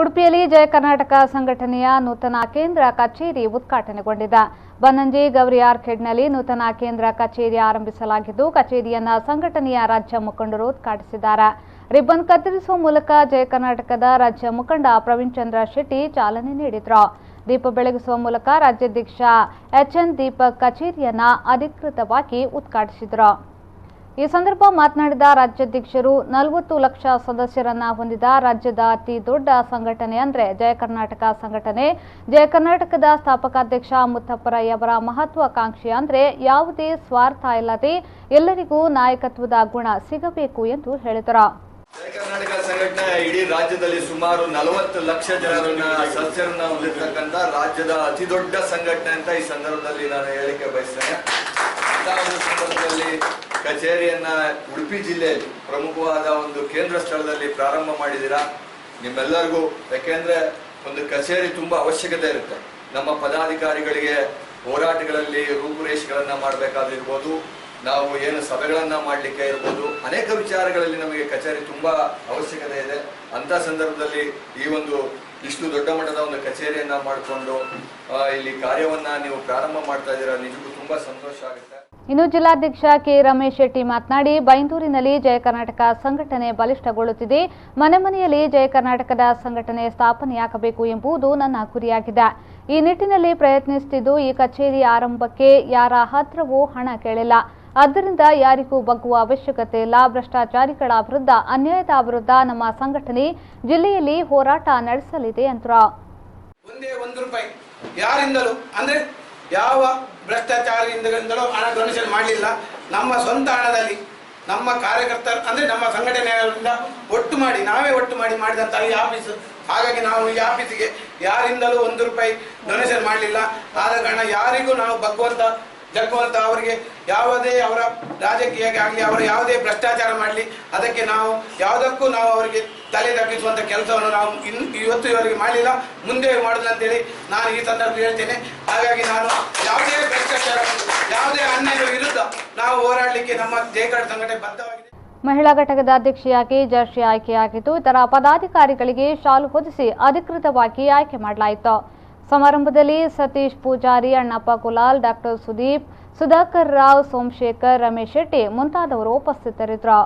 ಉಡುಪಿಯಲ್ಲಿ ಜಯ ಕರ್ನಾಟಕ ಸಂಘಟನೆಯ ನೂತನ ಕೇಂದ್ರ ಕಚೇರಿ ಉದ್ಘಾಟನೆಗೊಂಡಿದೆ. ಬನ್ನಂಜಿ ಗೌರಿಯಾರ್ಖೇಡ್ನಲ್ಲಿ ನೂತನ ಕೇಂದ್ರ ಕಚೇರಿ ಆರಂಭಿಸಲಾಗಿದ್ದು, ಕಚೇರಿಯನ್ನು ಸಂಘಟನೆಯ ರಾಜ್ಯ ಮುಖಂಡರು ಉದ್ಘಾಟಿಸಿದ್ದಾರೆ. ರಿಬ್ಬನ್ ಕತ್ತರಿಸುವ ಮೂಲಕ ಜಯ ಕರ್ನಾಟಕದ ರಾಜ್ಯ ಮುಖಂಡ ಪ್ರವೀಣ್ ಚಂದ್ರ ಶೆಟ್ಟಿ ಚಾಲನೆ ನೀಡಿದರು. ದೀಪ ಬೆಳಗಿಸುವ ಮೂಲಕ ರಾಜ್ಯಾಧ್ಯಕ್ಷ ಎಚ್ಎನ್ ದೀಪಕ್ ಕಚೇರಿಯನ್ನು ಅಧಿಕೃತವಾಗಿ ಉದ್ಘಾಟಿಸಿದರು. ಈ ಸಂದರ್ಭ ಮಾತನಾಡಿದ ರಾಜ್ಯಾಧ್ಯಕ್ಷರು, 40 ಲಕ್ಷ ಸದಸ್ಯರನ್ನ ಹೊಂದಿದ ರಾಜ್ಯದ ಅತಿ ದೊಡ್ಡ ಸಂಘಟನೆ ಅಂದರೆ ಜಯ ಕರ್ನಾಟಕ ಸಂಘಟನೆ. ಜಯ ಕರ್ನಾಟಕದ ಸ್ಥಾಪಕಾಧ್ಯಕ್ಷ ಮುತ್ತಪ್ಪರಯ್ಯವರ ಮಹತ್ವಾಕಾಂಕ್ಷೆ ಅಂದರೆ ಯಾವುದೇ ಸ್ವಾರ್ಥ ಇಲ್ಲದೆ ಎಲ್ಲರಿಗೂ ನಾಯಕತ್ವದ ಗುಣ ಸಿಗಬೇಕು ಎಂದು ಹೇಳಿದರು. ಜಯ ಕರ್ನಾಟಕ ಸಂಘಟನೆ ಇಡೀ ರಾಜ್ಯದಲ್ಲಿ ಸುಮಾರು 40 ಲಕ್ಷ ಜನರನ್ನ ಸದಸ್ಯರನ್ನ ಹೊಂದಿರತಕ್ಕಂಥ ರಾಜ್ಯದ ಅತಿ ದೊಡ್ಡ ಸಂಘಟನೆ ಅಂತ ಈ ಸಂದರ್ಭದಲ್ಲಿ ನಾನು ಹೇಳಿಕೆ ಬಯಸ್ತೇನೆ. ಸಂದರ್ಭದಲ್ಲಿ ಕಚೇರಿಯನ್ನ ಉಡುಪಿ ಜಿಲ್ಲೆಯಲ್ಲಿ ಪ್ರಮುಖವಾದ ಒಂದು ಕೇಂದ್ರ ಸ್ಥಳದಲ್ಲಿ ಪ್ರಾರಂಭ ಮಾಡಿದ್ದೀರಾ. ನಿಮ್ಮೆಲ್ಲರಿಗೂ ಯಾಕೆಂದ್ರೆ ಒಂದು ಕಚೇರಿ ತುಂಬಾ ಅವಶ್ಯಕತೆ ಇರುತ್ತೆ. ನಮ್ಮ ಪದಾಧಿಕಾರಿಗಳಿಗೆ ಹೋರಾಟಗಳಲ್ಲಿ ರೂಪುರೇಷೆಗಳನ್ನ ಮಾಡಬೇಕಾದಿರ್ಬೋದು, ನಾವು ಏನು ಸಭೆಗಳನ್ನ ಮಾಡಲಿಕ್ಕೆ ಇರ್ಬೋದು, ಅನೇಕ ವಿಚಾರಗಳಲ್ಲಿ ನಮಗೆ ಕಚೇರಿ ತುಂಬಾ ಅವಶ್ಯಕತೆ ಇದೆ. ಅಂತ ಸಂದರ್ಭದಲ್ಲಿ ಈ ಒಂದು ಇಷ್ಟು ದೊಡ್ಡ ಮಟ್ಟದ ಒಂದು ಕಚೇರಿಯನ್ನ ಮಾಡಿಕೊಂಡು ಇಲ್ಲಿ ಕಾರ್ಯವನ್ನ ನೀವು ಪ್ರಾರಂಭ ಮಾಡ್ತಾ ಇದ್ದೀರಾ, ನಿಜಕ್ಕೂ ತುಂಬಾ ಸಂತೋಷ ಆಗುತ್ತೆ. ಇನ್ನು ಜಿಲ್ಲಾಧ್ಯಕ್ಷ ಕೆ ರಮೇಶ್ ಶೆಟ್ಟಿ ಮಾತನಾಡಿ, ಬೈಂದೂರಿನಲ್ಲಿ ಜಯ ಕರ್ನಾಟಕ ಸಂಘಟನೆ ಬಲಿಷ್ಠಗೊಳ್ಳುತ್ತಿದೆ. ಮನೆ ಮನೆಯಲ್ಲಿ ಜಯ ಕರ್ನಾಟಕದ ಸಂಘಟನೆ ಸ್ಥಾಪನೆಯಾಗಬೇಕು ಎಂಬುದು ನನ್ನ ಗುರಿಯಾಗಿದೆ. ಈ ನಿಟ್ಟಿನಲ್ಲಿ ಪ್ರಯತ್ನಿಸುತ್ತಿದ್ದು, ಈ ಕಚೇರಿ ಆರಂಭಕ್ಕೆ ಯಾರ ಹತ್ರವೂ ಹಣ ಕೇಳಿಲ್ಲ. ಆದ್ದರಿಂದ ಯಾರಿಗೂ ಬಗ್ಗುವ ಅವಶ್ಯಕತೆ ಇಲ್ಲ. ಭ್ರಷ್ಟಾಚಾರಿಗಳ ವಿರುದ್ಧ, ಅನ್ಯಾಯದ ವಿರುದ್ಧ ನಮ್ಮ ಸಂಘಟನೆ ಜಿಲ್ಲೆಯಲ್ಲಿ ಹೋರಾಟ ನಡೆಸಲಿದೆ ಎಂದರು. ಒಂದೇ ₹1 ಯಾರಿಂದಲೂ ಅಂದ್ರೆ ಯಾವ ಭ್ರಷ್ಟಾಚಾರದಿಂದಲೂ ಹಣ ಡೊನೇಷನ್ ಮಾಡಲಿಲ್ಲ. ನಮ್ಮ ಸ್ವಂತ ಹಣದಲ್ಲಿ ನಮ್ಮ ಕಾರ್ಯಕರ್ತರು ಅಂದ್ರೆ ನಮ್ಮ ಸಂಘಟನೆಯಿಂದ ನಾವೇ ಒಟ್ಟು ಮಾಡಿ ಮಾಡಿದಂತಹ ಈ ಆಫೀಸ್. ಹಾಗಾಗಿ ನಾವು ಈ ಆಫೀಸಿಗೆ ಯಾರಿಂದಲೂ ₹1 ಡೊನೇಷನ್ ಮಾಡಲಿಲ್ಲ. ಆದ ಕಾರಣ ಯಾರಿಗೂ ನಾವು ಜಗ್ಗುವಂತ ಅವರಿಗೆ ಯಾವುದೇ ಅವರ ರಾಜಕೀಯಕ್ಕೆ ಆಗಲಿ ಅವರ ಯಾವುದೇ ಭ್ರಷ್ಟಾಚಾರ ಮಾಡಲಿ ಅದಕ್ಕೆ ನಾವು ಯಾವುದಕ್ಕೂ ನಾವು ಅವರಿಗೆ ತಲೆ ತಗ್ಗಿಸುವಂತ ಕೆಲಸವನ್ನು ನಾವು ಇವರಿಗೆ ಮಾಡಲಿಲ್ಲ, ಮುಂದೆ ಮಾಡುದಿಲ್ಲ ಅಂತೇಳಿ ನಾನು ಈ ಸಂದರ್ಭದಲ್ಲಿ ಹೇಳ್ತೇನೆ. ಹಾಗಾಗಿ ನಾನು ಯಾವುದೇ ಭ್ರಷ್ಟಾಚಾರ ಯಾವುದೇ ಅನ್ಯಾಯದ ವಿರುದ್ಧ ನಾವು ಹೋರಾಡಲಿಕ್ಕೆ ನಮ್ಮ ಜಯಕಾರ್ಡ್ ಸಂಘಟನೆ ಬದ್ಧವಾಗಿದೆ. ಮಹಿಳಾ ಘಟಕದ ಅಧ್ಯಕ್ಷೆಯಾಗಿ ಜರ್ಷಿ ಆಯ್ಕೆಯಾಗಿದ್ದು, ಇತರ ಪದಾಧಿಕಾರಿಗಳಿಗೆ ಶಾಲು ಹೊದಿಸಿ ಅಧಿಕೃತವಾಗಿ ಆಯ್ಕೆ ಮಾಡಲಾಯಿತು. ಸಮಾರಂಭದಲ್ಲಿ ಸತೀಶ್ ಪೂಜಾರಿ, ಅಣ್ಣಪ್ಪ ಕುಲಾಲ್, ಡಾಕ್ಟರ್ ಸುದೀಪ್, ಸುಧಾಕರ್ ರಾವ್, ಸೋಮಶೇಖರ್, ರಮೇಶ್ ಶೆಟ್ಟಿ ಮುಂತಾದವರು ಉಪಸ್ಥಿತರಿದ್ದರು.